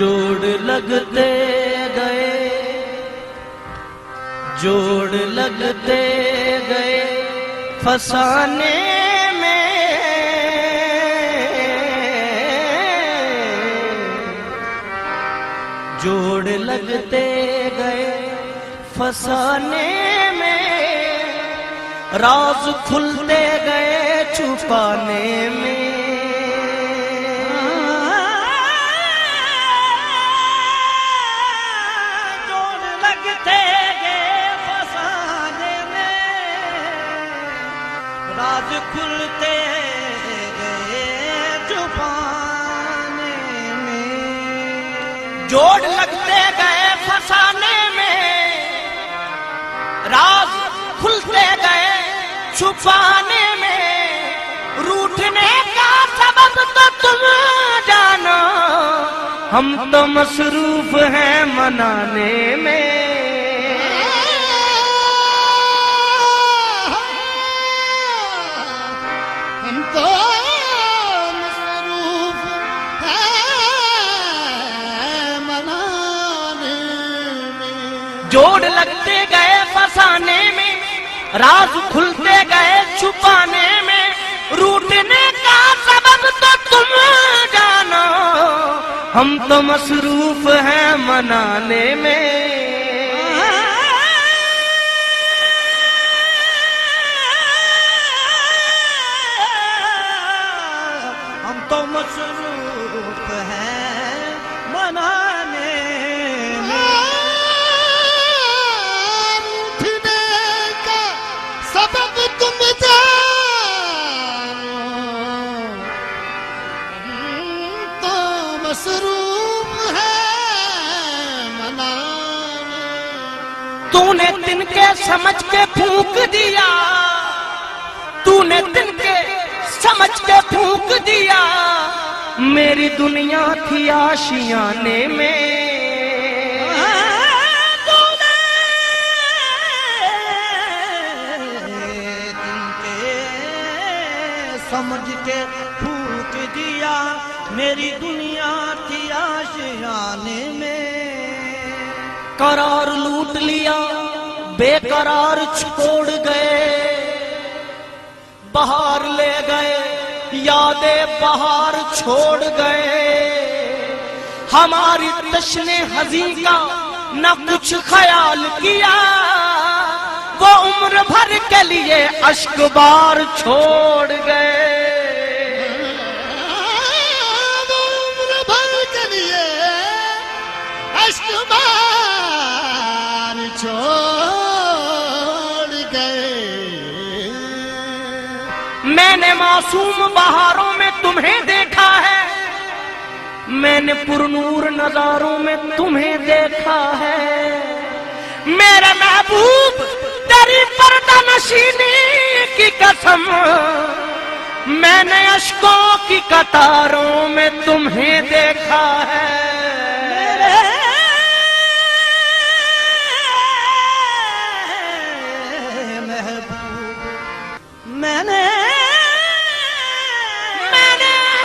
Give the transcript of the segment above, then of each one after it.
जोड़ लगते गए, जोड़ लगते गए फसाने में, जोड़ लगते गए फसाने में, राज खुलते गए छुपाने में। राज खुलते गए छुपाने में, जोड़ लगते गए फसाने में, राज खुलते गए छुपाने में। रूठने का सबब तो तुम जानो, हम तो मसरूफ हैं मनाने में। जोड़ लगते गए फसाने में, राज खुलते गए छुपाने में। रूठने का सबब तो तुम जानो, हम तो मसरूफ हैं मनाने में। हम तो मसरूफ हैं मनाने में। तूने तिनके समझ के फूंक दिया, तूने तिनके समझ के फूंक दिया, मेरी दुनिया थी आशियाने में। तूने तिनके समझ के फूंक दिया, मेरी दुनिया थी आशियाने में। करार लूट लिया, बेकरार छोड़ गए, बहार ले गए, यादें बहार छोड़ गए। हमारी तश्ने हज़ी का न कुछ ख्याल किया, वो उम्र भर के लिए अश्क बार छोड़ गए। वो उम्र भर के लिए अश्क बार छोड़ गए। मैंने मासूम बहारों में तुम्हें देखा है, मैंने पुरनूर नजारों में तुम्हें देखा है। मेरे महबूब तेरी पर्दा नशीनी की कसम, मैंने अश्कों की कतारों में तुम्हें देखा है। मैंने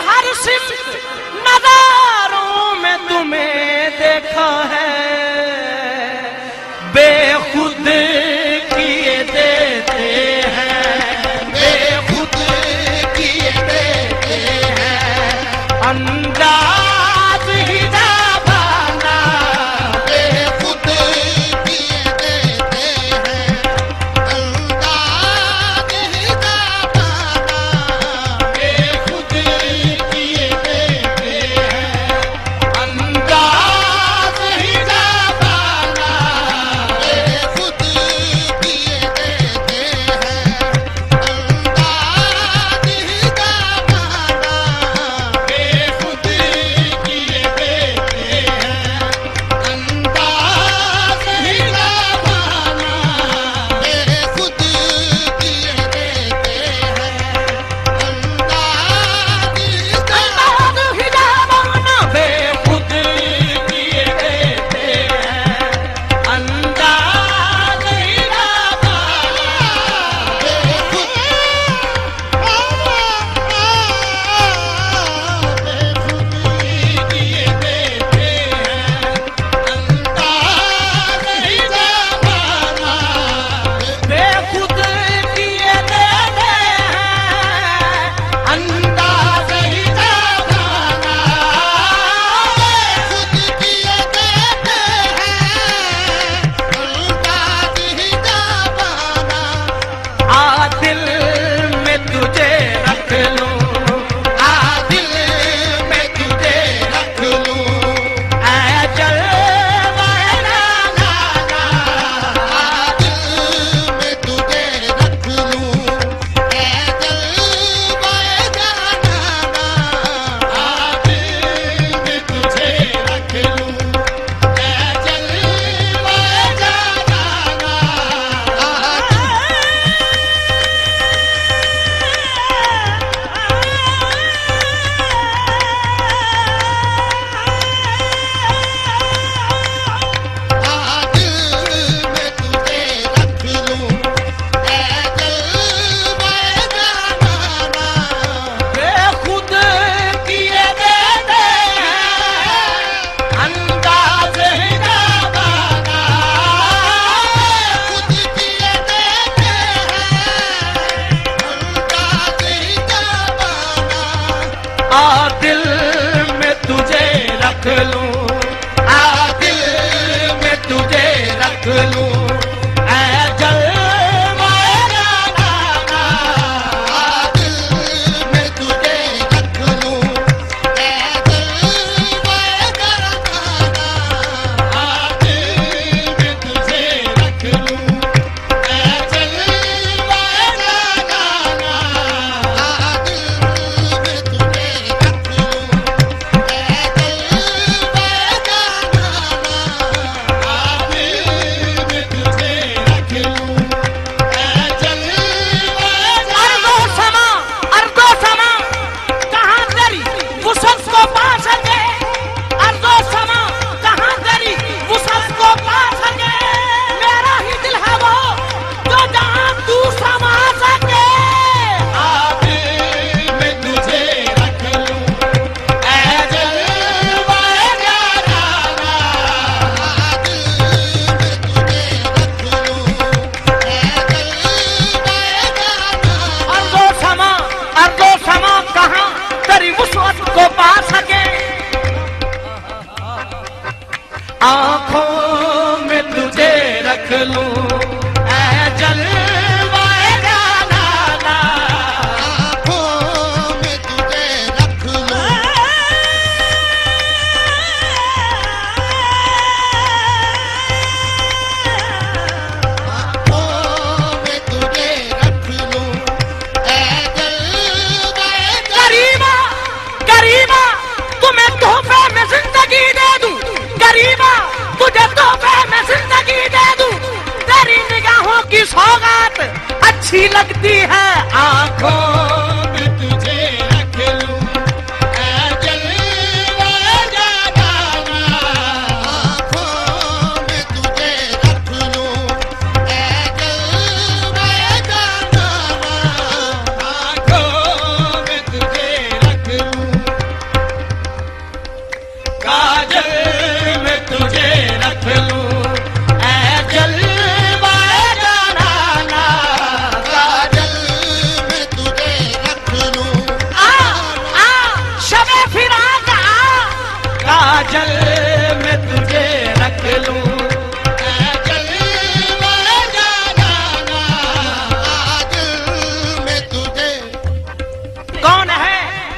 हर सिमत नज़ारों में तुम्हें देखा है। बेखुद किए देते हैं, बेखुद किए देते हैं, अंदाज ही जाबाना। बेखुद किए देते हैं, अंदाज ही जाबाना। बेखुद किए देते हैं, अंदाज ही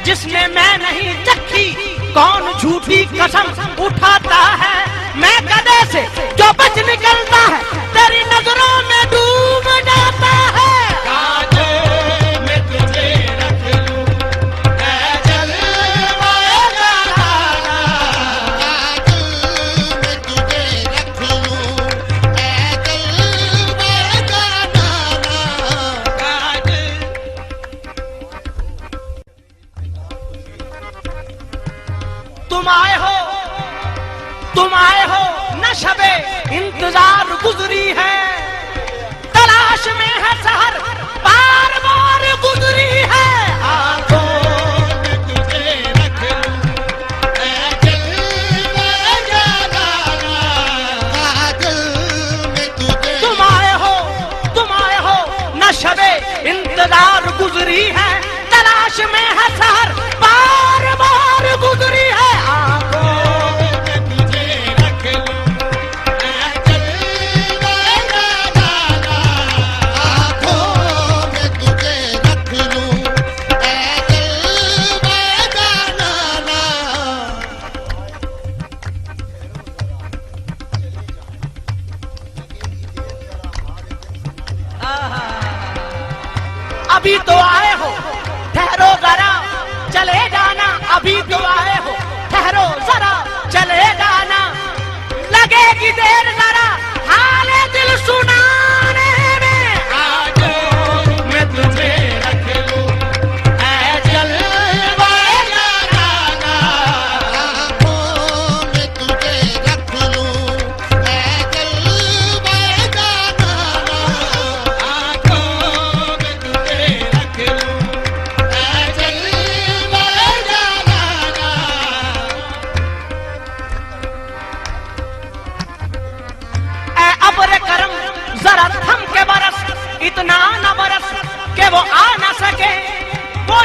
जिसने मैं नहीं चखी, कौन झूठी कसम उठाता है। मैं गधे से जो बच निकलता है, तेरी नजरों में डूब जाता है। काजल में तुझे रख लूं, ऐ जलवाए जाना। काजल में तुझे रख लूं, ऐ जलवाए जाना। काजल तुम आए हो न शबे इंतजार गुजरी है, तलाश में है सहर बार बार गुजरी है। आंखों में तुझे रख लूं, ऐ जलवाए जाना। काजल में तुझे तुम आए हो न शबे इंतजार गुजरी है, तलाश में है सहर बार बार गुजरी है। अभी तो आए हो, ठहरो जरा चले जाना। अभी तो आए हो, ठहरो जरा चले जाना। लगेगी देर जरा हाले दिल सुनाने में। आंखों में तुझे रख लूं, ऐ जलवाए जाना। आंखों में तुझे रख लूं, ऐ जलवाए जाना। आंखों में तुझे रख लूं, ऐ जलवाए जाना। ऐ अब्र करम जरा थम के बरस, इतना न बरस के वो आ न सके। वो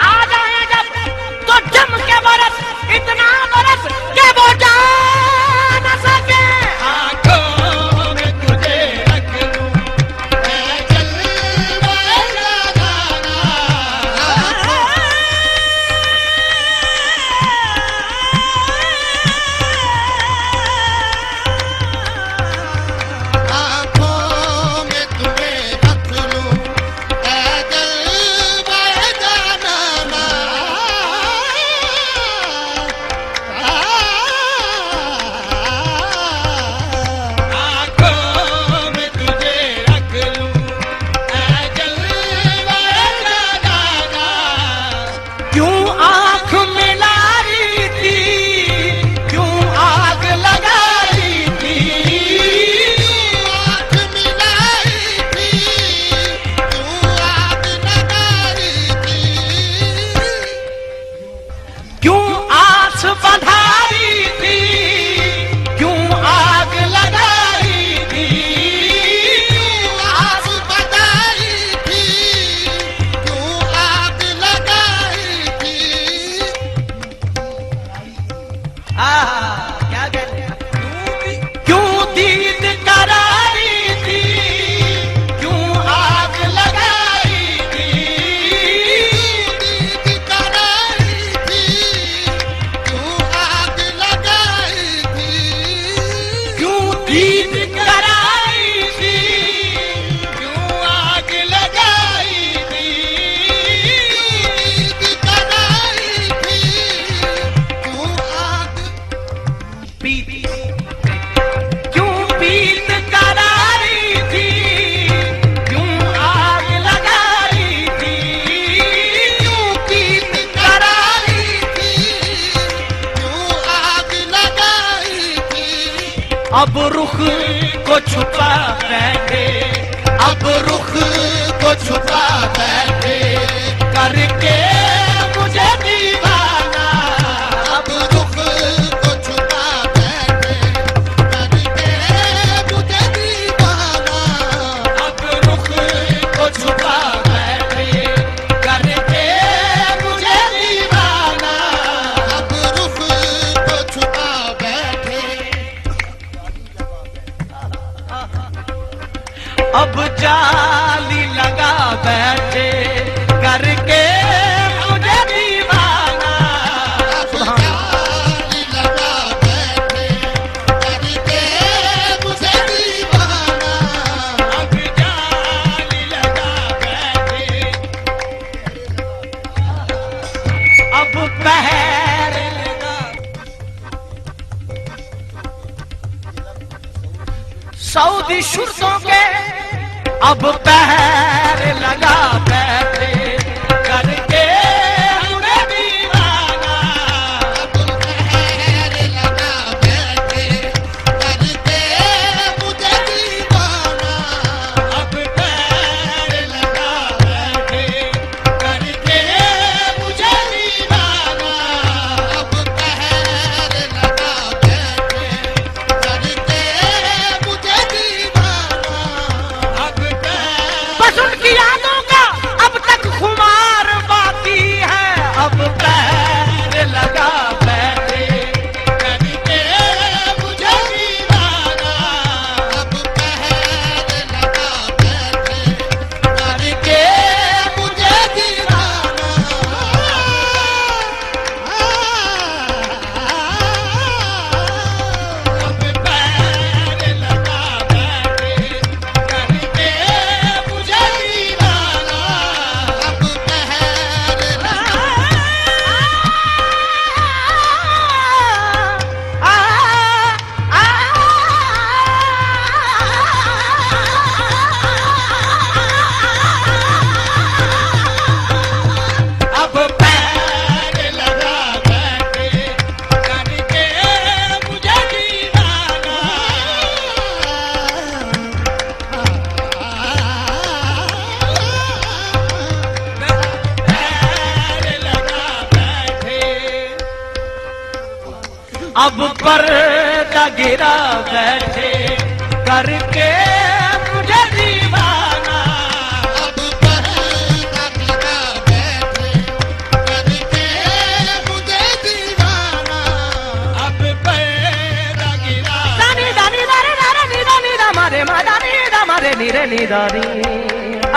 आ जाए जब तो जम के बरस, इतना बरस के वो जा न सके। आंखों में तुझे रख लूं, ऐ जलवाए जाना। आंखों में तुम्हें रख लूं, ऐ जलवाए जाना। आंखों में तुझे रख लूं, ऐ जलवाए जाना। क्यों आंख मिलाई थी, क्यों आग लगाई थी। आँख मिलाई थी, तू आग लगाई थी। क्यों आस बधाई थी, क्यों आग लगाई थी। आग बताई थी, तू आग लगाई थी। क्या कहते हैं? क्यों दीद करारी थी, क्यों आग लगाई थी। दीद कराई थी, तू आग लगाई थी। क्यों दीद कराई थी, क्यों आग लगाई थी। दीद कराई थी, तू आग पीत क्यों पीत करारी थी, क्यों आग लगाई थी। क्यों पीत करारी थी, तू आग लगाई थी। अब रुख को छुपा बैठे, अब रुख को छुपा बैठे करके मुझे दीवाना। अब रुख को छुपा बैठे करके मुझे दीवाना। अब रुख को छुपा बैठे करके मुझे दीवाना। अब रुख को छुपा बैठे। अब जाली लगा बैठे करके अब पैर लगा। सऊदी शुर्तों के अब पैर लगा बैठे करके उन्हें दीवाना। अब पैर लगा बैठे करके मुझे दीवाना। अब पैर लगा बैठे करके मुझे दीवाना। अब पैर लगा बैठे करके मुझे दीवाना। अब बस उनकी यादों का अब तक खुमार बाकी है। अब पैर लगा बैठे करके मुझे दीवाना। अब पैर लगा बैठे करके मुझे दीवाना। अब पैर लगा बैठे करके मुझे दीवाना। अब पैर लगा अब पैर लगा बैठे करके मुझे दीवाना। पैर लगा बैठे अब पर्दा गिरा बैठे करके मुझे दीवाना। अब पर्दा गिरा बैठे करके मुझे दीवाना। अब पैदा गिरा दानी दानी दारे दारे नी दानी दा मारे मा दानी दा मारे नी रे नी दानी।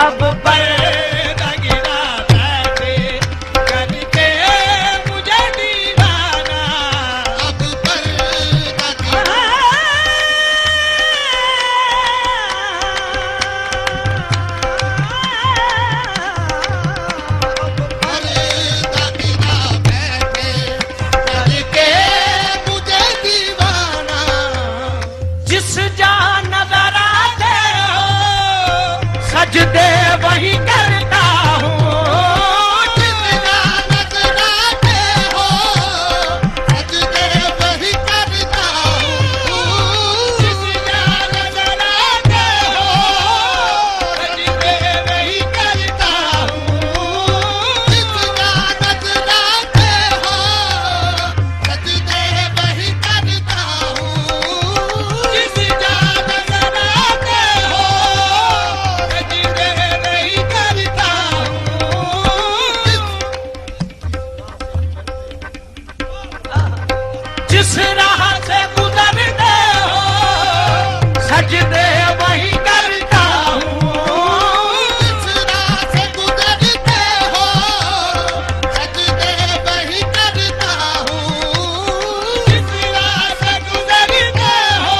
अब पैदा गिरा बैठे करके मुझे दीवाना। अब पर्दा गिरा पर्दा गिरा बैठे करके मुझे दीवाना। जिस जा नजर आते हो सजदे वही करता हूँ। जितना नजर आते हो सजदे वही करता हूँ। जिस जा नजर आते हो सजदे वही करता हूँ। जितना नजर आते हो सजदे वही करता हूँ। जिस जा नजर आते हो सजदे वही करता हूँ। जिस राह से गुजरते हो सजदे वही करता हूँ। जिस राह से गुजरते हो सजदे वही करता हूँ। जिस राह से गुजरते हो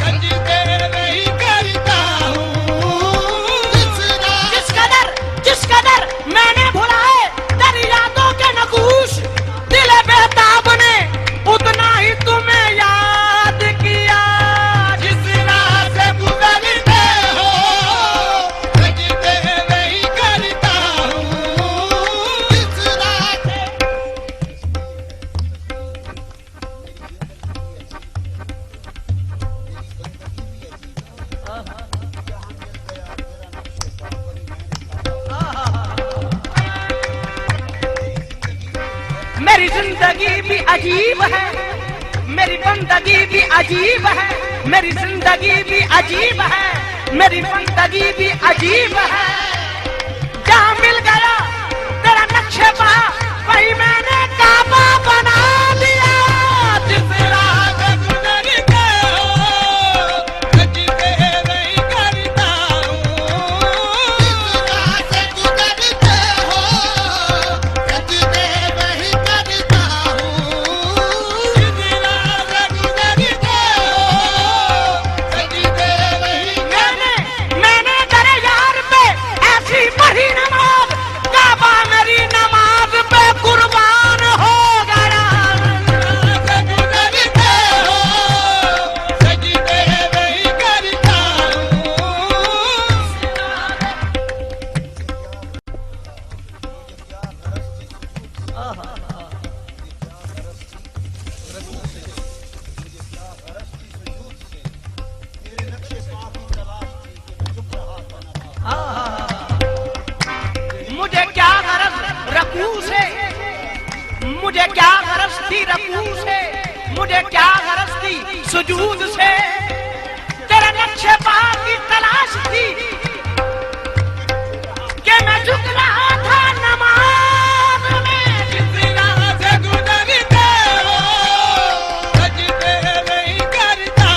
सजदे वही करता हूँ। जिस कदर मैंने भुलाए तेरी यादों के नकूश दिल बेताब ने उतना ही तुम्हें याद किया। जिस राह से गुजरते हो सजदे वही करता हूँ। जिस राह से मेरी जिंदगी भी अजीब है, मेरी बंदगी भी अजीब है। मेरी जिंदगी भी अजीब है, मेरी बंदगी भी अजीब है। जहाँ मिल गया तेरा नक्शे पा वही मैंने काबा बना दिया। जिस राह से गुजरते हो सजदे वही करता हूँ। जिस राह से गुजरते हो सजदे वही करता हूँ। जिस राह से गुजरते हो सजदे वही मैंने तेरे यार पे मुझे क्या गरज रकू से, मुझे क्या गरज थी रकू से, मुझे क्या गरज थी सुजूद से, तेरे नक्शे पा की तलाश थी कि मैं झुक रहा था नमाज में। जिस राह से गुजरते हो सजदे नहीं करता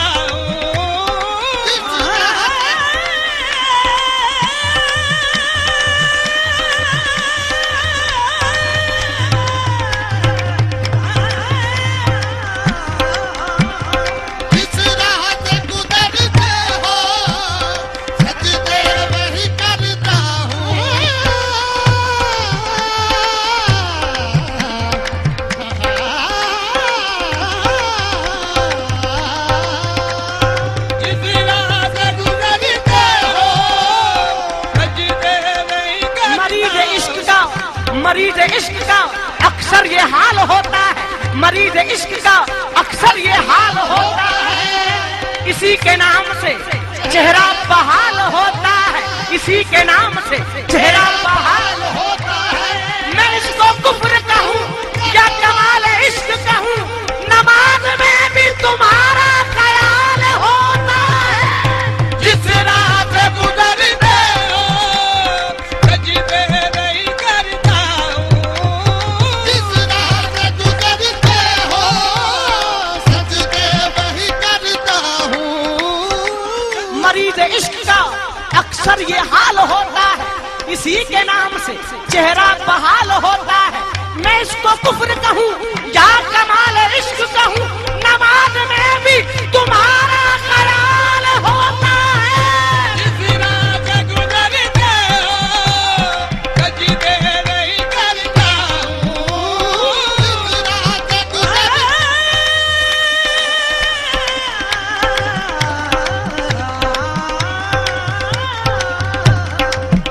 जिस राह से गुजरते हो सजदे वही करता हूँ। जिस राह से गुजरते हो सजदे नहीं करता। मरीज इश्क का अक्सर ये हाल होता है, मरीज इश्क का अक्सर ये हाल होता है। इसी के नाम से चेहरा बहाल होता है, इसी के नाम से चेहरा बहाल होता है। मैं इसको कुफ्र कहूँ या कमाल इश्क कहूँ, नमाज में भी तुम्हारा ख्याल होता है। जिस राह से गुजरते हो सजदे नहीं करता जिस राह से गुजरते हो सजदे वही करता हूँ। मरीज इश्क का अक्सर ये हाल होता है, इसी के नाम से चेहरा बहाल होता है। मैं इसको कुफ्र कहूँ या कमाल इश्क कहूँ, नमाज में भी तुम्हारा ख्याल होता है। जिस राह से गुजरते हो सजदे नहीं करता जिस राह से गुजरते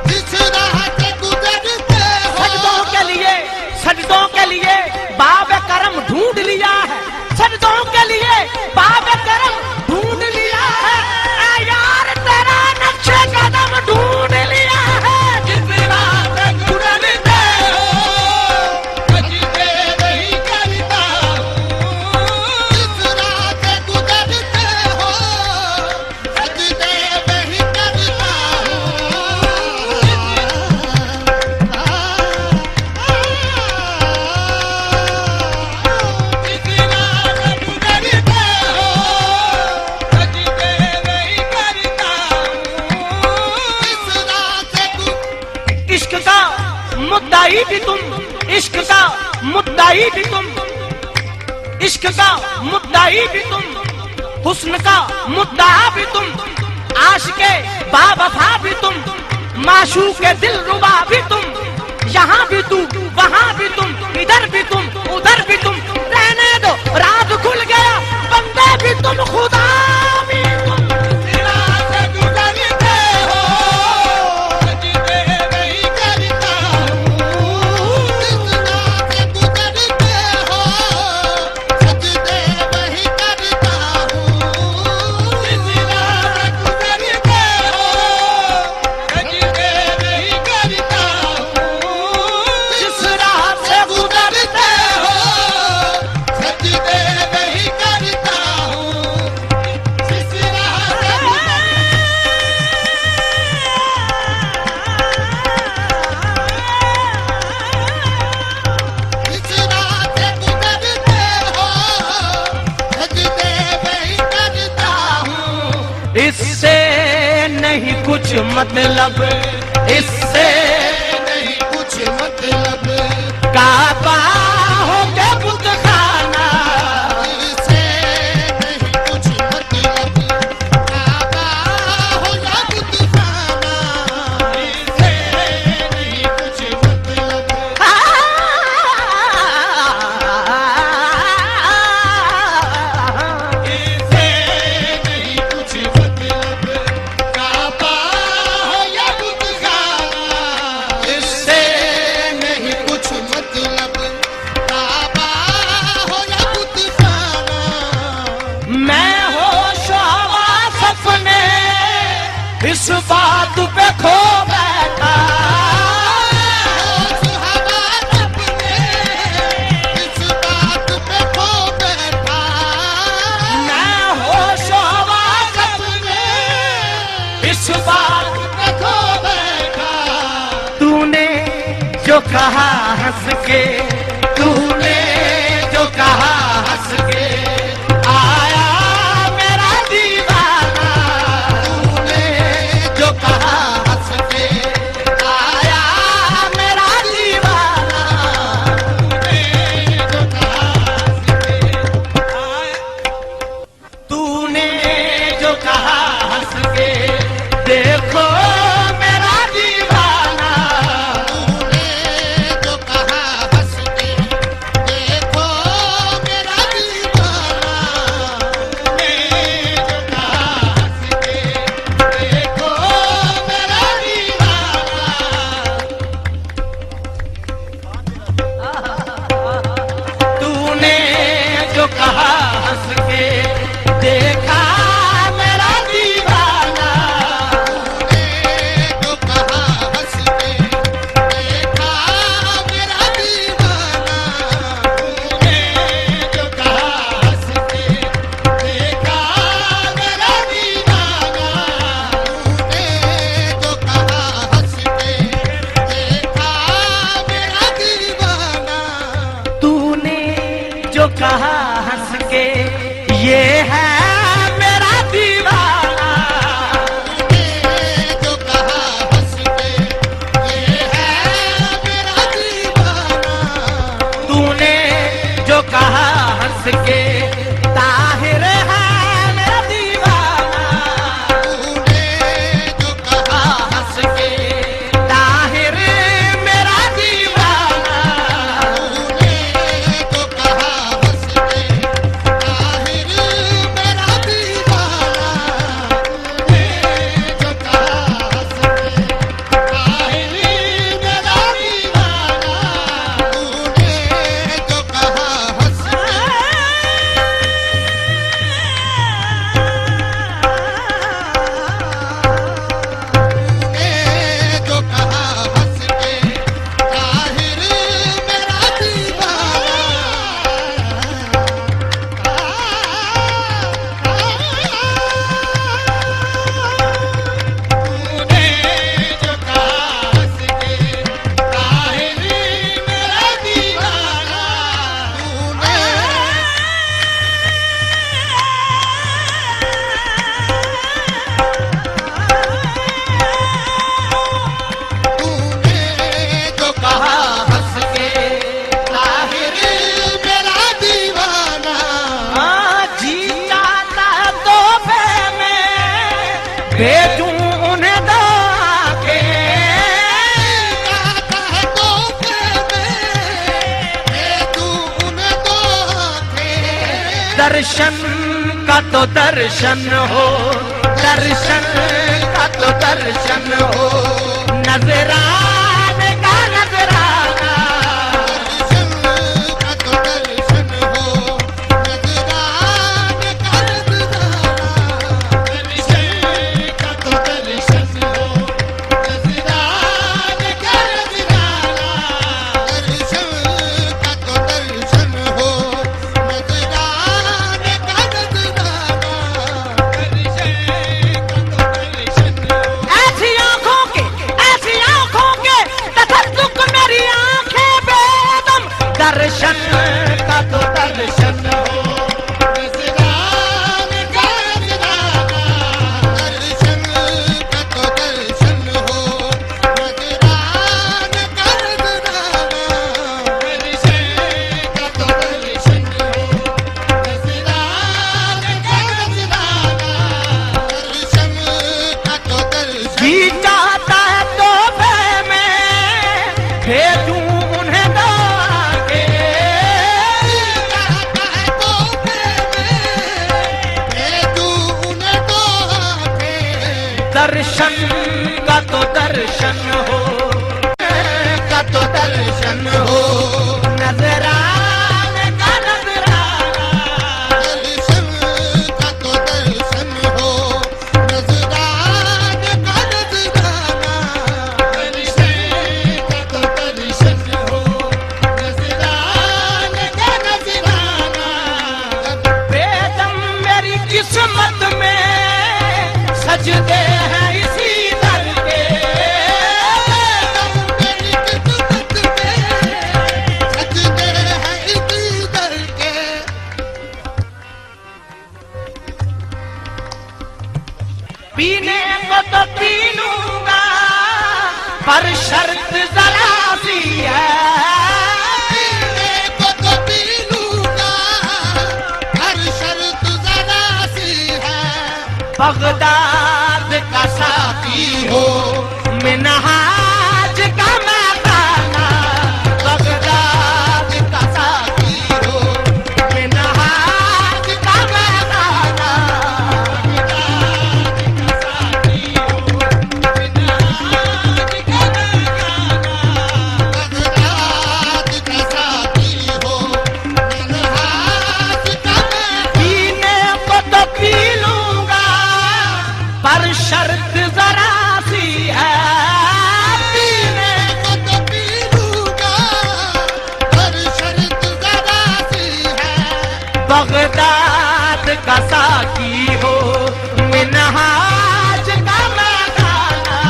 जिस राह से गुजरते हो सजदों के लिए बाब करम ढूंढ लिया है, सजदों के लिए बाब करम ढूंढ लिया है। ऐ यार तेरा नक्शे कदम ढूंढ लिया है। जिस राह से गुजरते हो सजदे नहीं करता जिस राह से गुजरते हो सजदे वही करता जिस राह से गुजरते हो सजदे नहीं करता जिस राह से इश्क का मुद्दाई भी तुम, इश्क का मुद्दाई भी तुम, इश्क का मुद्दाई भी तुम, हुस्न का मुद्दा भी तुम, आशिके बावफा भी तुम, माशूक के दिल रुबा भी तुम। यहाँ भी तू, वहाँ भी तुम, इधर भी तुम, उधर भी तुम। रहने दो राज खुल गया, बंदे भी तुम, खुदा भी तुम। जिस राह से गुजरते हो सजदे नहीं करता जिस राह से गुजरते हो सजदे वही करता हूँ। जिस राह से गुजरते हो सजदे नहीं करता जिस राह से गुजरते हो सजदे वही करता हूँ। जिस राह से जिस राह से गुजरते हो सजदे वही करता हूँ। इससे नहीं कुछ मतलब, इससे नहीं कुछ मतलब काबा हो के बुतखाना, इससे नहीं कुछ मतलब काबा हो या बुतखाना इससे नहीं कुछ मतलब इससे नहीं कुछ मतलब काबा हो या बुतखाना जो कहा हंस के, तूने जो कहा हंस के, आया मेरा दीवाना। तूने जो कहा हंस के, आया मेरा दीवाना। तूने जो कहा हंस के, देखो मेरा दीवाना। तूने जो कहा हंस के, देखो मेरा दीवाना। तूने जो कहा हंस के, देखो मेरा दीवाना। तूने जो कहा हंस के, देखा मेरा दीवाना। जो कहा हंस के, देखा मेरा दीवाना। तूने जो कहा हंस के, देखा मेरा दीवाना। तूने जो कहा हंस के, देखा मेरा दीवाना। तूने जो कहा हंस के, ये है मेरा दीवाना। जो कहा हंस के, ये है मेरा दीवाना। तूने जो कहा हंस के, ताहिर है मेरा दीवाना। तूने जो कहा हंस के, ताहिर मेरा दीवाना। तूने जो कहा हंस के, ताहिर मेरा दीवाना। तूने जो कहा हंस के, ताहिर मेरा दीवाना। तूने जो कहा हंस के, जो कहा हंस के, ताहिर मेरा दीवाना। तूने जो कहा हंस के, ताहिर मेरा दीवाना। तूने जो कहा हंस के, ताहिर मेरा दीवाना। हाँ, जी चाहता है तोहफे में भेजूं उन्हें दवा के। गाता है तोहफे में, तू उन्हें दो आंखें। दर्शन का तो दर्शन हो, दर्शन का तो दर्शन हो, नजराने का नजराना। दर्शन का तो दर्शन हो, नजराने का नजराना। दर्शन का तो दर्शन हो, नजराने का नजराना। दर्शन का तो दर्शन हो, नजराने का नजराना। दर्शन का तो दर्शन हो। ऐसी आंखों के, ऐसी आंखों के तसल्लुक मेरी आंखें बेदम। दर्शन का तो दर्शन हो, नजराने का नजराना। दर्शन का तो दर्शन हो, नजराने का नजराना। दर्शन का तो दर्शन हो, नजराने का नजराना। दर्शन का तो दर्शन जी चाहता है तोहफे में भेजूं उन्हें दवा के। गाता है तोहफे में, तू उन्हें दो आंखें। दर्शन का तो दर्शन हो, का तो दर्शन हो, नजराने का नजराना। दर्शन का तो दर्शन हो, नजराने का नजराना। दर्शन का तो दर्शन हो, नजराने का नजराना। बेदम मेरी किस्मत में सजदे हैं इसी दर के। मेरी किस्मत बगदाद का साथी हो मिनहाज का मकाना, बगदाद का साथी हो मिनहाज का मकाना, बगदाद का साथी हो मिनहाज का पीने को तो पी लूंगा पर शर्त जरा सी है, पीने को तो पी लूंगा पर शर्त जरा सी है। बगदाद का साथी हो मिनहाज का मकाना,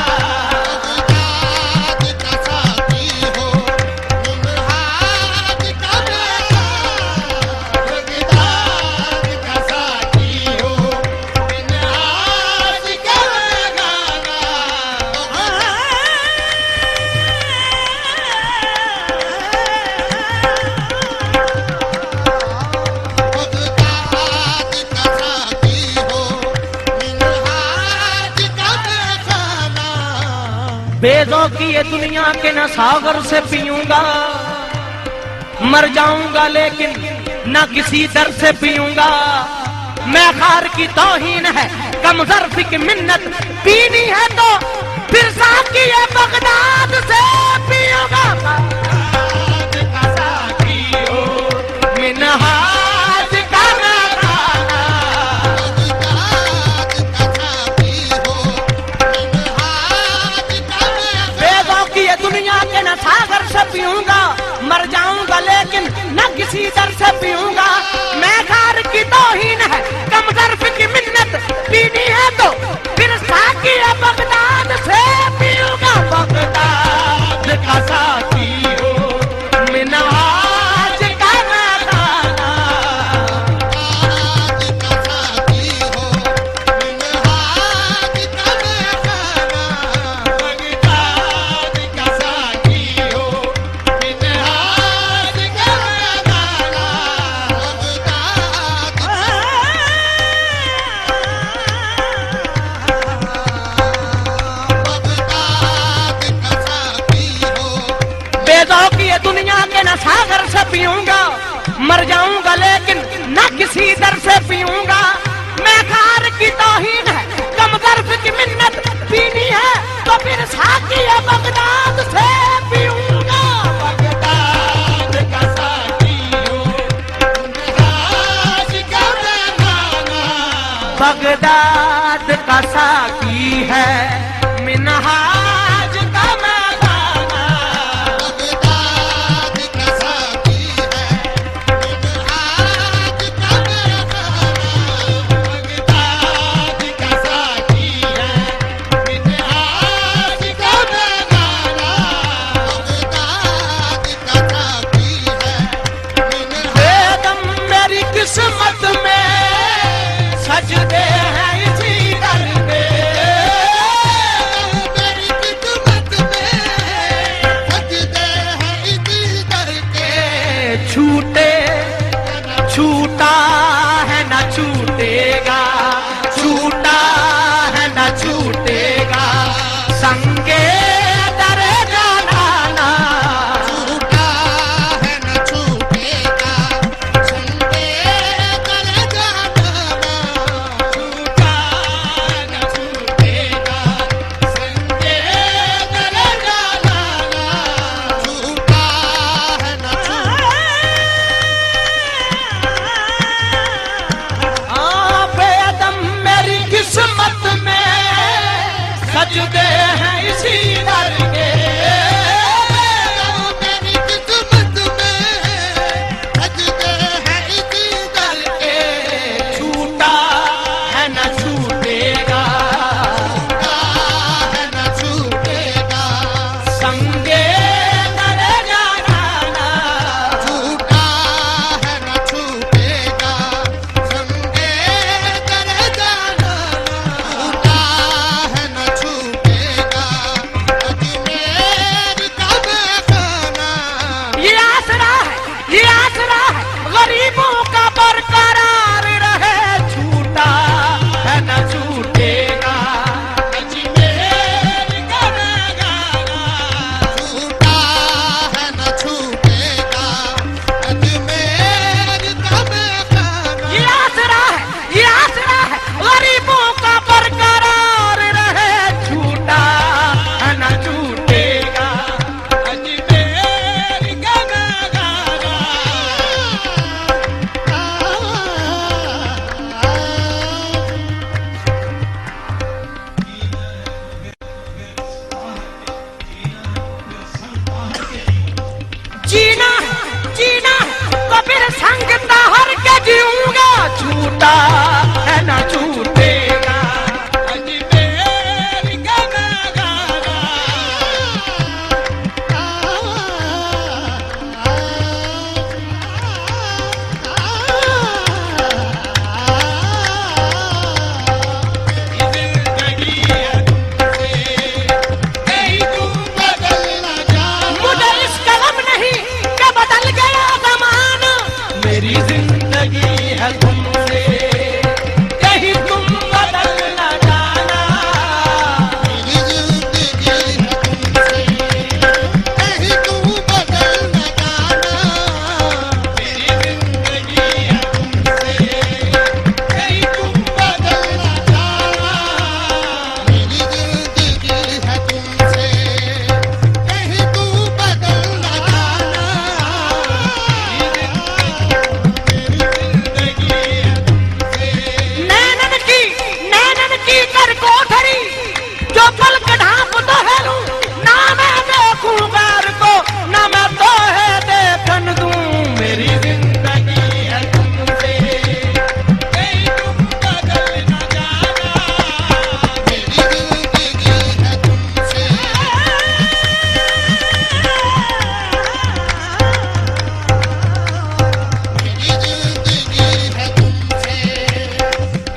बगदाद का साथी हो मिनहाज का बगदाद का साथी हो मिनहाज का बगदाद का साथी हो मिनहाज का खाना। बेदों की ये दुनिया के न सागर से पीऊंगा, मर जाऊंगा लेकिन न किसी दर से पीऊंगा। मैं खार की तौहीन है कम ज़र्फ़ की मिन्नत, पीनी है तो फिर साकी ये बगदाद से पीऊंगा। बगदाद का साकी हो मिनहाज का मकाना, बगदाद का साथी हो मिनहाज का बेदों की ये दुनिया के न सागर से पीऊंगा, मर जाऊंगा लेकिन न किसी दर से पीऊंगा। मैं खार की तौहीन है कम ज़र्फ़ की मिन्नत, पीनी है तो फिर साकी है बगदाद से पीऊंगा। बगदाद का साथी हो मिनहाज का मकाना, बगदाद का साथी हो मिनहाज का खाना। बगदाद का साथी हो मिनहाज का खाना। बगदाद का साथी हो बेदों की ये दुनिया के न सागर से पीऊंगा, मर जाऊंगा लेकिन न किसी दर से पीऊंगा। मैं खार की तौहीन है कम ज़र्फ़ की मिन्नत, पीनी है तो फिर साकी है बगदाद से पीऊंगा। बगदाद का साथी हो मिनहाज का खाना। बगदाद का साकी है मिनहाज का मकाना, बगदाद का साथी है मिनहाज का बगदाद का साथी है मिनहाज का बगदाद का साथी है मिनहाज बेदम मेरी किस्मत में सजदे हैं इसी दर पे, संग ताहर के जीऊंगा, छूटा है ना छूटेगा। अज तेरी गाना गाना जिंदगी है तुमसे, कहीं तुम बदल न जाना। मुझे इस कलम नहीं कि बदल गया जमाना, मेरी जिंदगी है तुमसे, कहीं तुम बदल न जाना। मेरी जिंदगी है तुमसे, कहीं तू बदल न जाना। मेरी जिंदगी है तुमसे, कहीं तुम बदल न जाना। मेरी जिंदगी है तुमसे, कहीं तू बदल न जाना। नैनन की कर कोठरी, जो पलक ढांप तो है लूं, ना मैं देखूं गैर को, ना मैं तो है देखन दूं। मेरी जिंदगी है तुमसे, कहीं तुम बदल न जाना। मेरी जिंदगी है तुमसे, मेरी जिंदगी है तुमसे,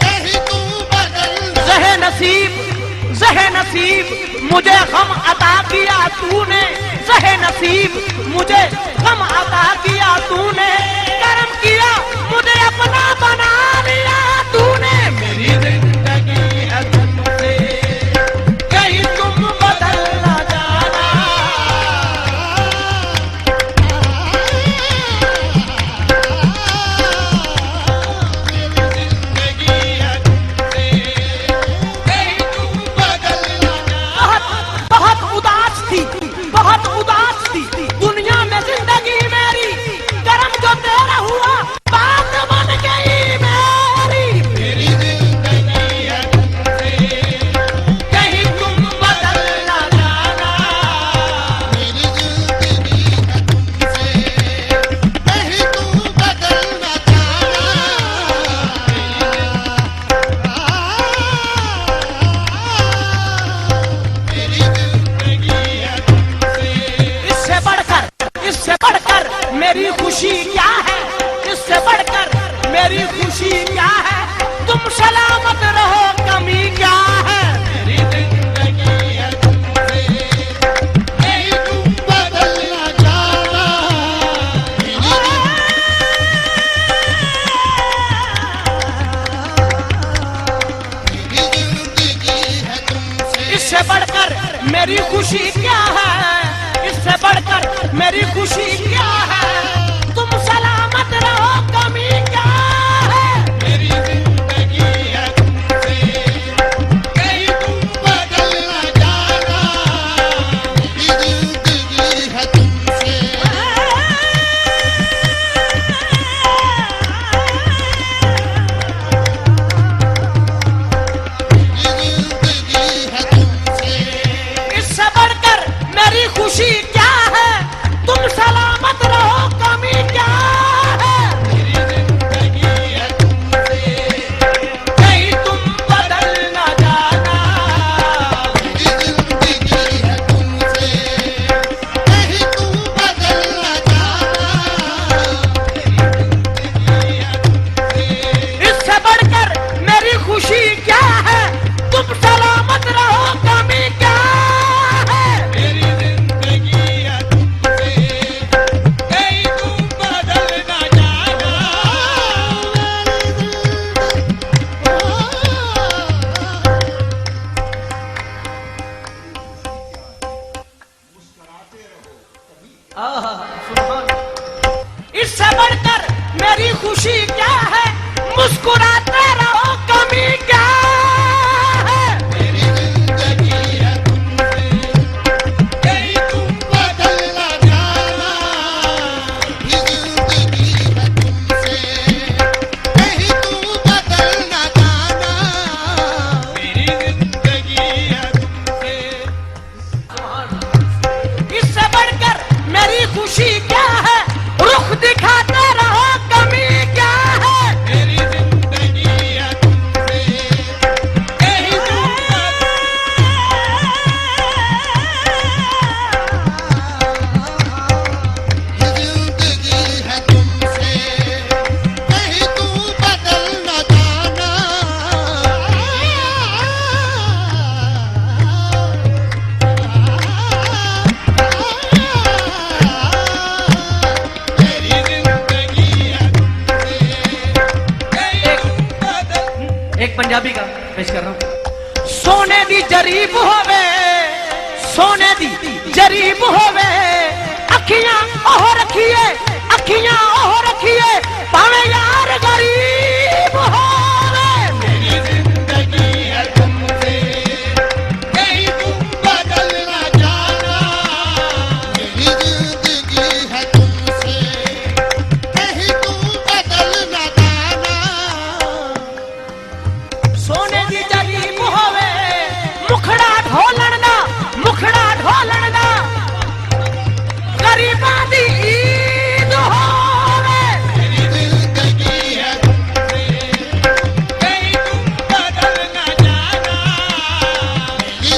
कहीं तू बदल न जहे नसीब मुझे गम अता किया तूने, जहे नसीब मुझे गम अता किया तूने, करम किया मुझे अपना बना लिया तूने। मेरी जिंदगी है तुमसे, कहीं तुम बदल न जाना। जिंदगी है तुमसे, कहीं तुम बदल न जाना। बहुत बहुत उदास थी दुनिया में जिंदगी मेरी, करम जो तेरा हुआ बात बन गई मेरी। मेरी जिंदगी है तुमसे, कहीं तुम बदल न जाना। मेरी जिंदगी है तुमसे, कहीं तू बदल न जाना। मेरी जिंदगी है तुमसे, इससे बढ़कर मेरी खुशी क्या है, इससे बढ़कर मेरी खुशी क्या है, तुम सलामत रहो कमी क्या है। मेरी जिंदगी है तुमसे, कहीं तुम बदल न जाना। मेरी जिंदगी है तुमसे, इससे बढ़कर मेरी खुशी क्या है, इससे बढ़कर मेरी खुशी क्या है, तुम सलामत रहो कमी क्या है। मेरी जिंदगी है तुमसे, कहीं तुम बदल न जाना। मेरी जिंदगी है तुमसे, मेरी जिंदगी है तुमसे, इससे बढ़कर मेरी खुशी क्या है, तुम सलामत रहो कमी क्या है। मेरी जिंदगी है तुमसे, कहीं तुम बदल न जाना। मेरी जिंदगी है तुमसे, कहीं तू बदल न जाना। इससे बढ़कर मेरी खुशी क्या है, तुम सलामत रहो कमी क्या है। मेरी जिंदगी है तुमसे, कहीं तुम बदल न जाना। इससे बढ़कर मेरी खुशी क्या है, मुस्कुराते रहो कमी क्या है। मेरी जिंदगी है तुमसे, कहीं तुम बदल न जाना। मेरी जिंदगी है तुमसे, कहीं तू बदल न जाना। मेरी जिंदगी है तुमसे, इससे बढ़कर मेरी खुशी क्या है, रुख दिखाते रहो पेश कर रहा हूं। सोने दी जरीब होवे, सोने दी जरीब होवे, अखियां ओह रखिए, अखियां ओह रखिए, पावे यार गरीब होवे। मेरी जिंदगी है तुमसे, कहीं तुम बदल न जाना। मेरी जिंदगी है तुमसे, कहीं तुम बदल न जाना। सोने दी जरीब होवे, मुखड़ा ढोलण दा, मुखड़ा ढोलण दा, गरीबां दी ईद होवे। मेरी जिंदगी है तुमसे, कहीं तुम बदल न जाना।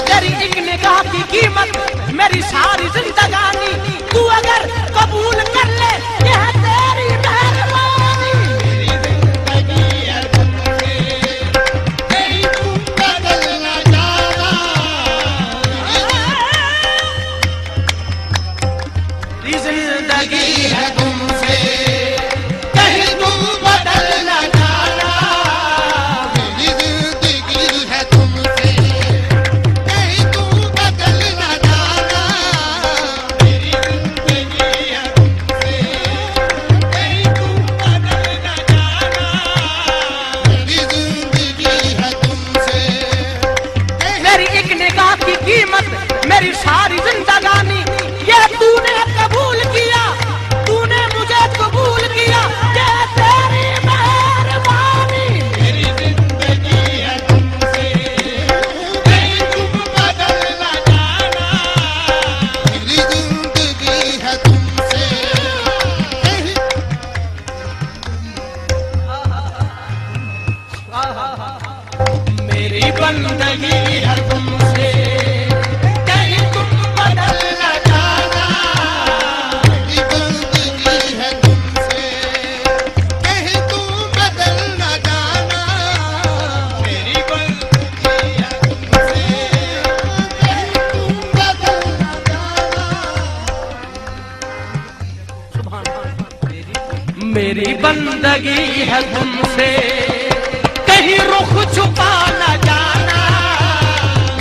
तेरी एक निगाह की कीमत मेरी सारी जिंदगानी, तू अगर कबूल कर ले यह तेरी मेहरबानी। मेरी जिंदगी है तुमसे, कहीं तुम बदल न जाना। तेरी जिंदगी है तुमसे कहीं तुम बदल न जाना। मेरी जिंदगी है तुमसे, कहीं तुम बदल न जाना। मेरी जिंदगी है तुमसे, कहीं तुम बदल न जाना। मेरी जिंदगी है तुमसे, मेरी एक निगाह की कीमत मेरी सारी जिंदगानी, ये तूने कबूल किया, तूने मुझे कबूल किया, ये तेरी मेहरबानी। मेरी जिंदगी है तुमसे, कहीं तुम बदल न जाना। मेरी जिंदगी है तुमसे, कहीं मेरी बंदगी है तुमसे, कहीं तुम बदल न जाना। मेरी बंदगी है तुमसे, कहीं तुम बदल न जाना। मेरी बंदगी है तुमसे, कहीं तुम बदल न जाना। मेरी बंदगी है तुमसे, कहीं रुख छुपा न जाना।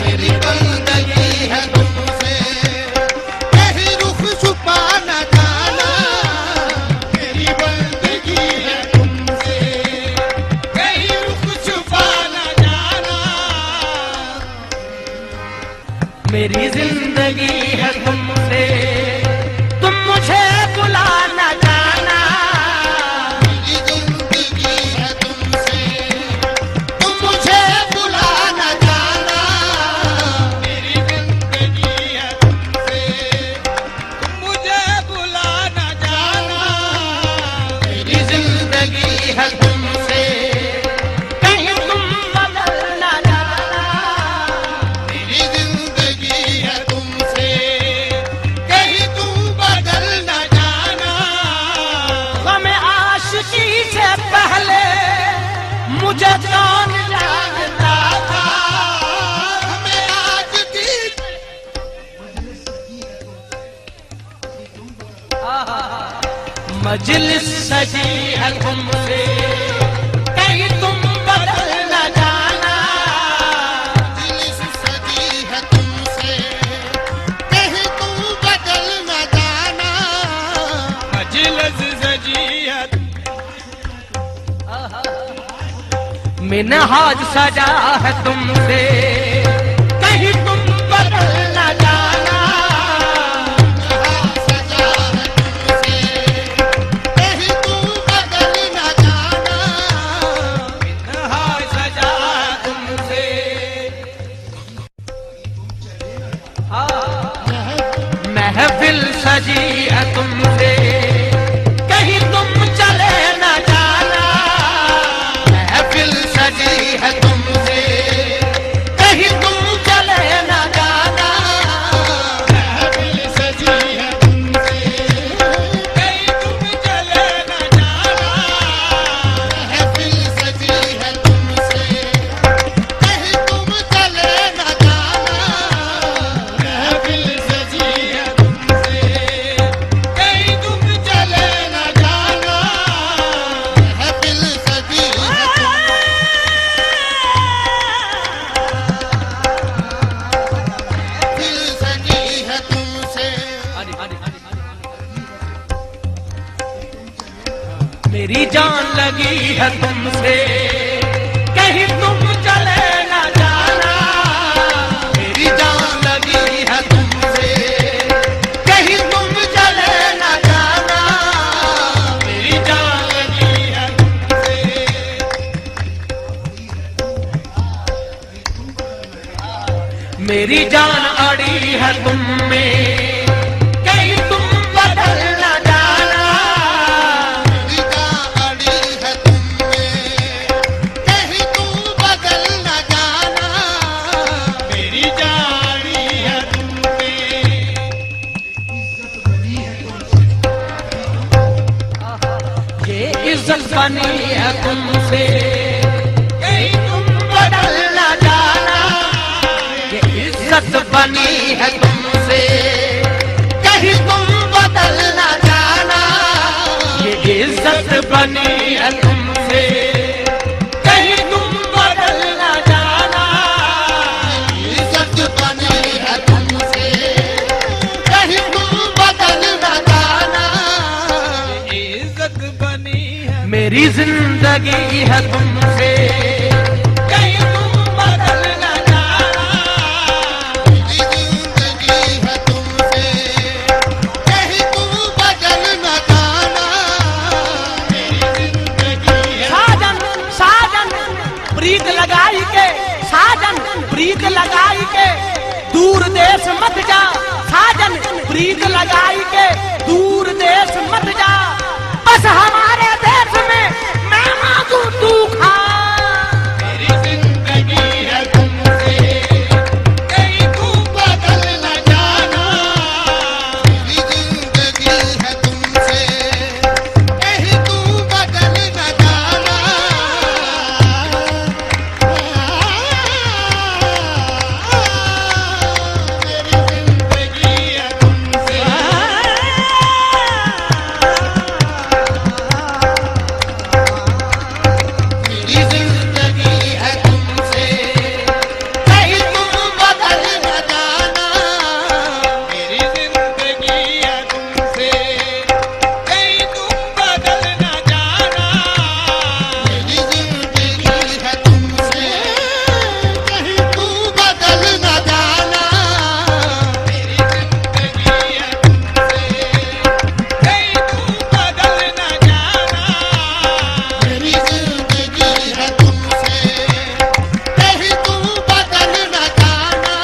मेरी बंदगी है तुमसे, कहीं रुख छुपा न जाना। मेरी बंदगी है तुमसे, कहीं रुख छुपा न जाना। मेरी जिंदगी है तुमसे, तुम मुझे बुला न जाना। मेरी जिंदगी है तुमसे, तुम मुझे बुला न जाना। मेरी जिंदगी है तुमसे, तुम मुझे बुला न जाना। मेरी जिंदगी है तुमसे, कहीं तुम बदल न जाना। मेरी जिंदगी है तुमसे, कहीं तुम बदल न जाना। हमें आशिकी से पहले मुझे कौन जानता था। हमें आज की मजलिस सजी है तुमसे, कहीं तुम बदल न जाना। मजलिस सजी है तुमसे, कहीं तुम बदल न जाना। मजलिस सजी है मिनहाज सजा है तुमसे, कहीं तुम बदल न जाना। सजा है तुमसे, कहीं तुम बदल न जाना। मिनहाज सजा है तुमसे, महफिल सजी है तुमसे, कहीं तुम चले न जाना। महफिल सजी है तुमसे, मेरी जान लगी है तुमसे, कहीं तुम चले न जाना। मेरी जान लगी है तुमसे, कहीं तुम चले न जाना। मेरी जान लगी है तुमसे। मेरी जान अड़ी है तुम में, कहीं तुम बदल न जाना। मेरी जान अड़ी है तुममें, कहीं तुम बदल न जाना। मेरी जान अड़ी है तुमसे। ये इज्जत बनी है तुमसे, कहीं तुम बदल न जाना। ये इज्जत बनी है तुमसे, कहीं तुम बदल न जाना। ये इज्जत बनी है तुमसे, कहीं तुम बदल न जाना। इज्जत बनी है तुमसे, कहीं तुम बदल न जाना। इज्जत बनी है मेरी जिंदगी है तुमसे, कहीं तुम बदल न जाना। मेरी जिंदगी है तुमसे, कहीं तुम बदल न जाना। मेरी जिंदगी है साजन साजन प्रीत लगाई के, साजन प्रीत लगाई के दूर देश मत जा। साजन प्रीत लगाई के दूर देश मत जा। बस हमारे देश में मैं मांगू तू खा। मेरी जिंदगी है तुमसे, कहीं तू बदल न जाना। मेरी जिंदगी है तुमसे, कहीं तू बदल न जाना। मेरी जिंदगी है तुमसे। मेरी जिंदगी है तुमसे, कहीं तुम बदल न जाना। मेरी जिंदगी है तुमसे, कहीं तू बदल न जाना। मेरी जिंदगी है तुमसे, कहीं तू बदल न जाना। मेरी जिंदगी है तुमसे, कहीं तू बदल न जाना। मेरी जिंदगी है तुमसे, कहीं तू बदल न जाना।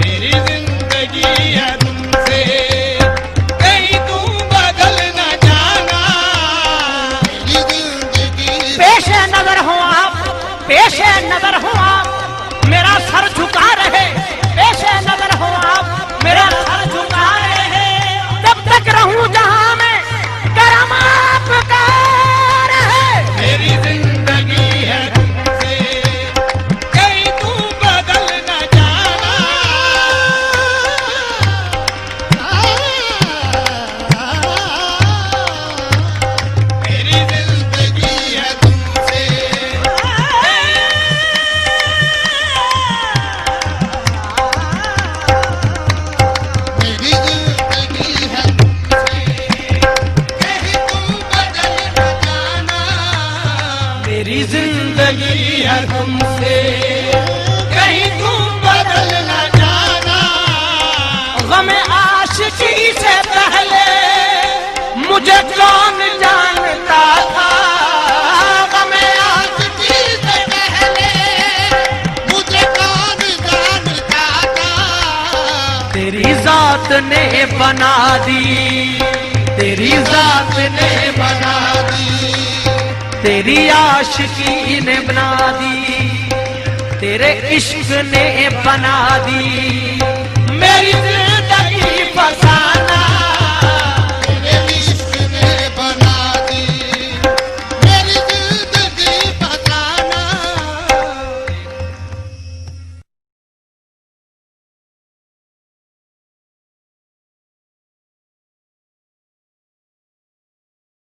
मेरी जिंदगी है तुमसे, कहीं तू बदल न जाना। मेरी जिंदगी पेशे नजर हो आप, पेशे नजर हो आप, मेरा सर झुका रहे। पेशे नजर हो आप, मेरा सर झुका रहे। तब तक रहूं जहां मैं, करम आपका रहे। मेरी जिंदगी है तुमसे, कहीं तू बदल न जाना। मेरी जिंदगी है तुमसे, मेरी जिंदगी है तुमसे, कहीं तू बदल न जाना। मेरी जिंदगी है तुमसे, कहीं तुम बदल न जाना। गम आशिकी से पहले मुझे कौन जानता था। गम आशिकी से पहले मुझे कौन जानता था। तेरी जात ने बना दी, तेरी जात ने बना दी। तेरी आशिकी ने बना दी, तेरे इश्क ने बना दी। मेरी जिंदगी फसाना